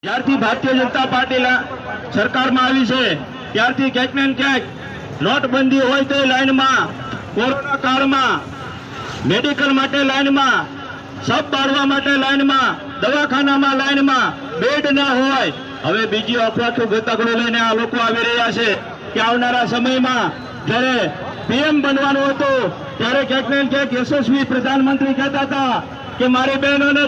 જ્યારથી ભારતીય જનતા પાર્ટી સરકારમાં આવી છે ત્યારથી ક્યાંક ને ક્યાંક નોટબંધી હોય તો લાઈનમાં, કોરોના કાળમાં મેડિકલ માટે લાઈનમાં, સબ બાળવા માટે લાઈનમાં, દવાખાનામાં લાઈનમાં, બેડ ન હોય. હવે બીજી અફવાથી ગતકડો લઈને આ લોકો આવી રહ્યા છે કે આવનારા સમયમાં જ્યારે પીએમ બનવાનું હતું ત્યારે ક્યાંક ને ક્યાંક યશસ્વી પ્રધાનમંત્રી કહેતા હતા કે મારી બહેનોને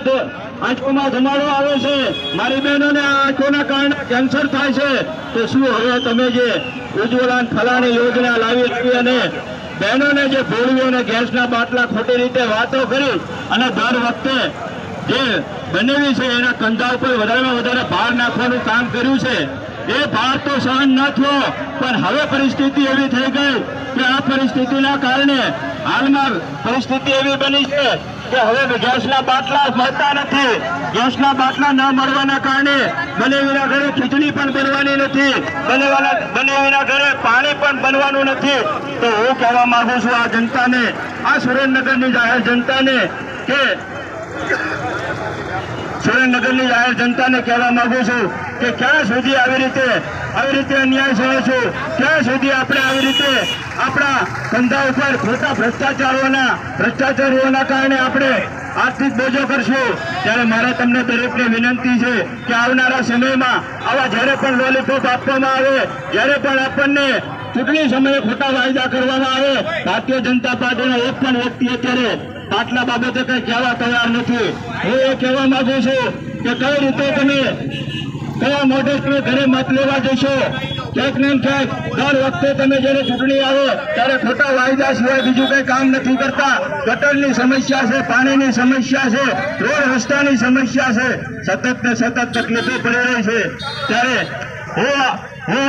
આંખોમાં ધમાડો આવે છે, મારી બહેનોને આંખોના કારણે કેન્સર થાય છે. તો શું હવે તમે જે ઉજ્જવલા ફલાણી યોજના લાવી અને બહેનોને જે ભોળવીઓ અને ગેસના બાટલા ખોટી રીતે વાતો કરી અને દર વખતે જે બનેવી છે એના કંધા ઉપર વધારેમાં વધારે ભાર નાખવાનું કામ કર્યું છે, એ ભાર તો સહન ન થયો. પણ હવે પરિસ્થિતિ એવી થઈ ગઈ કે આ પરિસ્થિતિના કારણે હાલમાં પરિસ્થિતિ એવી બની છે કે હવે ગેસના બાટલા મળતા નથી. ગેસના બાટલા ન મળવાના કારણે બનેવીના ઘરે ખીચડી પણ બનવાની નથી, બનેવીના ઘરે પાણી પણ બનવાનું નથી. તો હું કહેવા માંગુ છું આ જનતાને, આ સુરેન્દ્રનગરની જાહેર જનતાને કે સુરેન્દ્રનગરની જાહેર જનતાને કહેવા માંગુ છું કે ક્યાં સુધી આવી રીતે અન્યાય સહે છે, ક્યાં સુધી આપણે આવી રીતે આપણા ધંધા ઉપર ખોટા ભ્રષ્ટાચારીઓના કારણે આપણે આર્થિક બોજો કરશું. ત્યારે મારે તમને દરેકને વિનંતી છે કે આવનારા સમયમાં આવા જ્યારે પણ લોલીપોપ આપવામાં આવે, જ્યારે પણ આપણને ચૂંટણી સમયે ખોટા વાયદા કરવામાં આવે, ભારતીય જનતા પાર્ટીનો એક પણ વ્યક્તિ અત્યારે પાટલા બાબતે કંઈ કહેવા તૈયાર નથી. હું એ કહેવા માંગુ છું કે કઈ રીતે તમે કયા મોઢે તમે ઘરે મત લેવા જશો. ક્યાંક ને ક્યાંક દર વખતે તમે જયારે ચૂંટણી આવે ત્યારે ખોટા વાયદા સિવાય બીજું કઈ કામ નથી કરતા. ગટરની સમસ્યા છે, પાણીની સમસ્યા છે, રોડ રસ્તાની સમસ્યા છે, સતત ને સતત તકલીફો પડી રહી છે. ત્યારે હું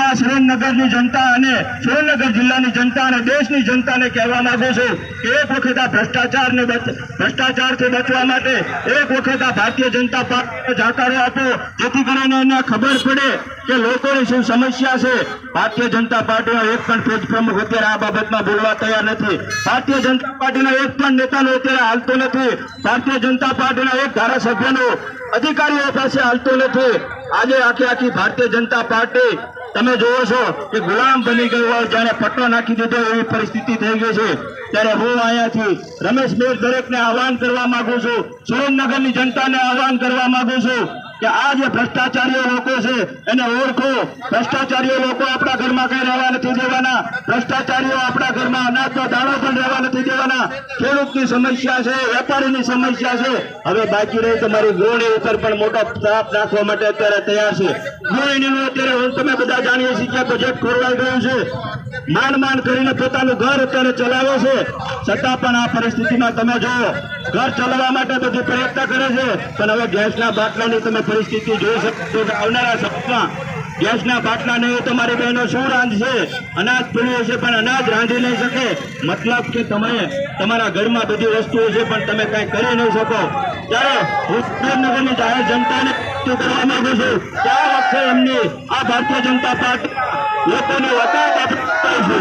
આ સુરેન્દ્રનગરની જનતા અને સુરેન્દ્રનગર જિલ્લાની જનતા અને દેશની જનતાને કહેવા માંગુ છું કે એક વખત આ ભ્રષ્ટાચારથી બચવા માટે એક વખત આ ભારતીય જનતા પાર્ટીને જાકારો આપો, જેથી કરીને એને ખબર પડે કે લોકોની શું સમસ્યા છે. ભારતીય જનતા પાર્ટીનો એક પણ પેજ પ્રમુખ અત્યારે આ બાબતમાં બોલવા તૈયાર નથી. ભારતીય જનતા પાર્ટીના એક પણ નેતાનો અત્યારે હાલતો નથી. ભારતીય જનતા પાર્ટીના એક ધારાસભ્યનો અધિકારીઓ પાસે હાલતો નથી. આજે આખી ભારતીય જનતા પાર્ટી તમે જોવો છો કે ગુલામ બની ગયું હોય, જાણે પટ્ટો નાખી દીધો એવી પરિસ્થિતિ થઈ ગઈ છે. ત્યારે હું અહીંયાથી રમેશ મેર દરેકને આહવાન કરવા માંગુ છું, સુરેન્દ્રનગરની જનતાને આહવાન કરવા માંગુ છું કે આ જે ભ્રષ્ટાચારીઓ લોકો છે એને ઓળખો. ભ્રષ્ટાચારીઓ લોકો આપણા ઘરમાં કઈ રહેવા નથી દેવાના. ભ્રષ્ટાચારીઓ આપણા ઘરમાં અનાજનો દાણો પણ રહેવા નથી દેવાના. ખેડૂતની સમસ્યા છે, વેપારીની સમસ્યા છે. હવે બાકી રહી તમારી ગૃહિણી ઉપર પણ મોટો ત્રાપ નાખવા માટે અત્યારે તૈયાર છે. ગૃહિણીનું અત્યારે તમે બધા જાણીએ છીએ કે બજેટ ખોરવાઈ ગયું છે. માંડ કરીને પોતાનું ઘર અત્યારે ચલાવે છે, છતાં પણ આ પરિસ્થિતિમાં તમે જુઓ ઘર ચલાવવા માટે બધી પ્રયત્ન કરે છે. પણ હવે ગેસના બાટલાની તમે પરિસ્થિતિ જોઈ શકો છો. આવનારા સમયમાં ગેસના બાટલા નહીં તમારી બહેનો શું રાંધશે? અનાજ પીવું છે પણ અનાજ રાંધી નહીં શકે. મતલબ કે તમે તમારા ઘરમાં બધી વસ્તુઓ છે પણ તમે કઈ કરી નહીં શકો. ત્યારે હું સુરેન્દ્રનગરની જાહેર જનતાને કરવા માંગુ છું કે આ વખતે એમની આ ભારતીય જનતા પાર્ટી લોકોની વકાલત આપી છે.